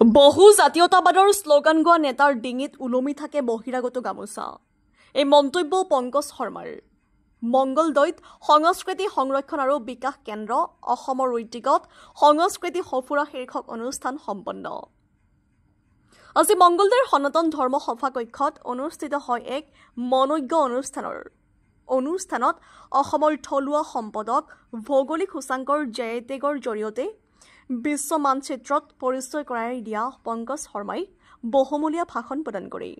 বহু জাতীয়তাবাদৰ শ্লোগান গোৱা নেতাৰ ডিঙিত ওলমি থাকে বহিৰাগত গামোচা। এই মন্তব্য পংকজ শৰ্মাৰ। মংগলদৈত সংস্কৃতি সংৰক্ষণ আৰু বিকাশ কেন্দ্ৰ অসমৰ উদ্যোগত সংস্কৃতি সফুৰা শীৰ্ষক অনুষ্ঠান সম্পন্ন। আজি মংগলদৈৰ সনাতন ধৰ্ম সভা কক্ষত অনুষ্ঠিত হয় এক মনোজ্ঞ অনুষ্ঠানত অসমৰ থলুৱা সম্পদক ভৌগোলিক সূচাংকৰ জেটেগৰ জৰিয়তে বিশ্ব মানচিত্ৰত পৰিচয় কৰাই দিয়া পংকজ শৰ্মাই বহুমূলীয়া ভাষণ প্ৰদান কৰে।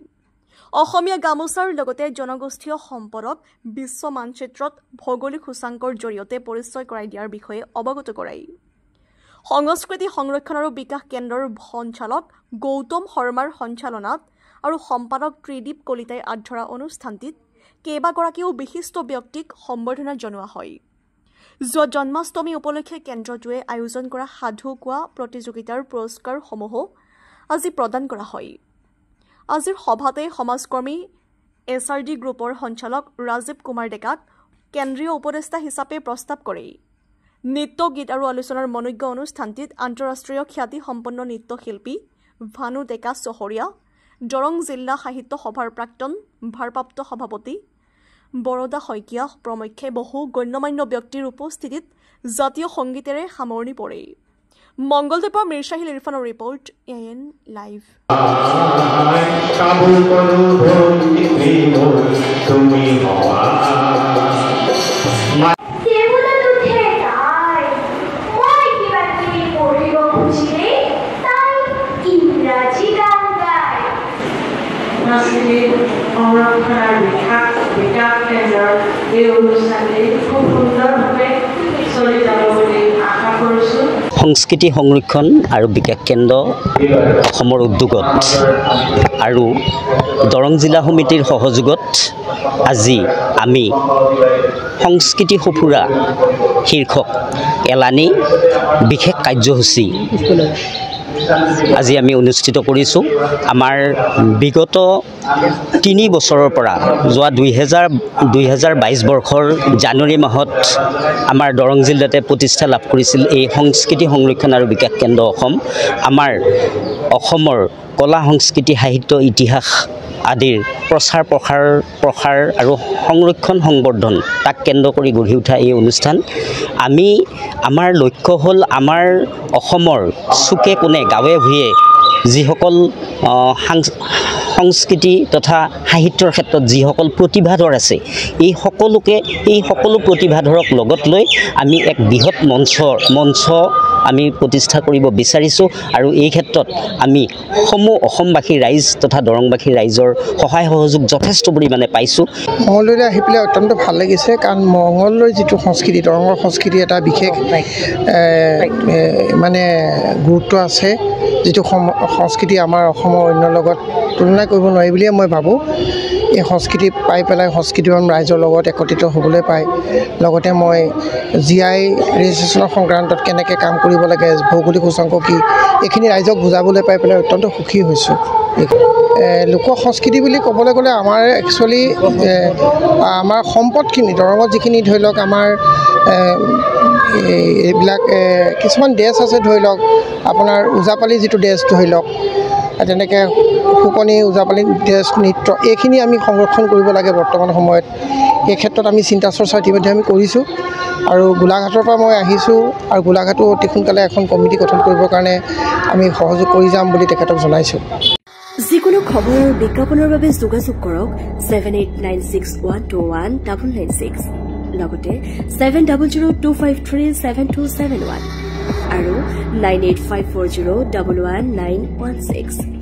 অসমীয়া গামোচাৰ লগতে জনগোষ্ঠীয় সম্পদক বিশ্ব মানচিত্ৰত ভৌগোলিক সূচাংকৰ জৰিয়তে পৰিচয় কৰাই দিয়াৰ বিষয়ে অৱগত কৰায়। সংস্কৃতি সংৰক্ষণ আৰু বিকাশ কেন্দ্ৰৰ সঞ্চালক গৌতম শৰ্মাৰ সঞ্চালনাত আৰু সম্পাদক ত্ৰিদীপ কলিতাই আগধৰা অনুষ্ঠানটিত কেইবাগৰাকীও বিশিষ্ট ব্যক্তিক সম্বৰ্ধনা জনোৱা হয়। যোৱা জন্মাষ্টমী উপলক্ষে কেন্দ্ৰটোৱে আয়োজন কৰা সাধু কোৱা প্ৰতিযোগিতাৰ পুৰস্কাৰসমূহো আজি প্ৰদান কৰা হয়। আজিৰ সভাতে সমাজকৰ্মী SRD গ্ৰুপৰ সঞ্চালক ৰাজীৱ কুমাৰ ডেকাক কেন্দ্ৰীয় উপদেষ্টা হিচাপে প্ৰস্তাৱ কৰে। নৃত্য গীত আৰু আলোচনাৰ মনোজ্ঞ অনুষ্ঠানটিত আন্তঃৰাষ্ট্ৰীয় খ্যাতিসম্পন্ন নৃত্যশিল্পী ভানু ডেকা চহৰীয়া, দৰং জিলা সাহিত্য সভাৰ প্ৰাক্তন ভাৰপ্ৰাপ্ত সভাপতি বৰদা শইকীয়া প্ৰমুখ্যে বহু গণ্যমান্য ব্যক্তিৰ উপস্থিতিত জাতীয় সংগীতেৰে সামৰণি পৰে। মংগলদৈৰ পৰা মিৰ্চাহিল ইৰফানৰ ৰিপৰ্ট, AN লাইভ। বিকাশ কেন্দ্ৰৰ এই অনুষ্ঠানটি খুব সুন্দৰভাৱে চলি যাব বুলি আশা কৰিছোঁ। সংস্কৃতি সংৰক্ষণ আৰু বিকাশ কেন্দ্ৰ অসমৰ উদ্যোগত আৰু দৰং জিলা সমিতিৰ সহযোগত আজি আমি সংস্কৃতি সফুৰা শীৰ্ষক এলানি বিশেষ কাৰ্যসূচী আজি আমি অনুষ্ঠিত কৰিছোঁ। আমাৰ বিগত 3 বছৰৰ পৰা যোৱা 2022 বৰ্ষৰ জানুৱাৰী মাহত আমাৰ দৰং জিলাতে প্ৰতিষ্ঠা লাভ কৰিছিল এই সংস্কৃতি সংৰক্ষণ আৰু বিকাশ কেন্দ্ৰ অসম। আমাৰ অসমৰ কলা সংস্কৃতি সাহিত্য ইতিহাস আদিৰ প্ৰসাৰ আৰু সংৰক্ষণ সংবৰ্ধন তাক কেন্দ্ৰ কৰি গঢ়ি উঠা এই অনুষ্ঠান। আমাৰ লক্ষ্য হ'ল আমাৰ অসমৰ চুকে কোণে গাঁৱে ভূঞে যিসকল সংস্কৃতি তথা সাহিত্যৰ ক্ষেত্ৰত যিসকল প্ৰতিভাধৰ আছে এই সকলো প্ৰতিভাধৰক লগত লৈ আমি এক বৃহৎ মঞ্চ আমি প্ৰতিষ্ঠা কৰিব বিচাৰিছোঁ আৰু এই ক্ষেত্ৰত আমি অসমবাসী ৰাইজ তথা দৰংবাসী ৰাইজৰ সহায় সহযোগ যথেষ্ট পৰিমাণে পাইছোঁ। মঙলদৈলৈ আহি পেলাই অত্যন্ত ভাল লাগিছে, কাৰণ মঙলদৈৰ যিটো সংস্কৃতি, দৰঙৰ সংস্কৃতি এটা বিশেষ মানে গুৰুত্ব আছে, যিটো সংস্কৃতি আমাৰ অসমৰ অন্যৰ লগত তুলনা কৰিব নোৱাৰি বুলিয়ে মই ভাবোঁ। এই সংস্কৃতি পাই পেলাই সংস্কৃতিবান ৰাইজৰ লগত একত্ৰিত হ'বলৈ পায়। লগতে মই GI ৰেজিষ্ট্ৰেশ্যনৰ সংক্ৰান্তত কেনেকৈ কাম কৰিব লাগে, ভৌগোলিক সূচাংক কি, এইখিনি ৰাইজক বুজাবলৈ পাই পেলাই অত্যন্ত সুখী হৈছোঁ। লোক সংস্কৃতি বুলি ক'বলৈ গ'লে আমাৰ একচুৱেলি আমাৰ সম্পদখিনি দৰঙত যিখিনি ধৰি লওক আমাৰ এইবিলাক কিছুমান ড্ৰেছ আছে, ধৰি লওক আপোনাৰ ওজাপালি যিটো ড্ৰেছ ধৰি লওক, তেনেকৈ ফুকনি ওজাপালি ড্ৰেছ নৃত্য, এইখিনি আমি সংৰক্ষণ কৰিব লাগে বৰ্তমান সময়ত। এই ক্ষেত্ৰত আমি চিন্তা চৰ্চা ইতিমধ্যে আমি কৰিছোঁ আৰু গোলাঘাটৰ পৰা মই আহিছোঁ আৰু গোলাঘাটো অতি সোনকালে এখন কমিটি গঠন কৰিবৰ কাৰণে আমি সহযোগ কৰি যাম বুলি তেখেতক জনাইছোঁ। যিকোনো খবৰ আৰু বিজ্ঞাপনৰ বাবে যোগাযোগ কৰক 7896121996 লগতে 7002537271 আৰু 9854011916।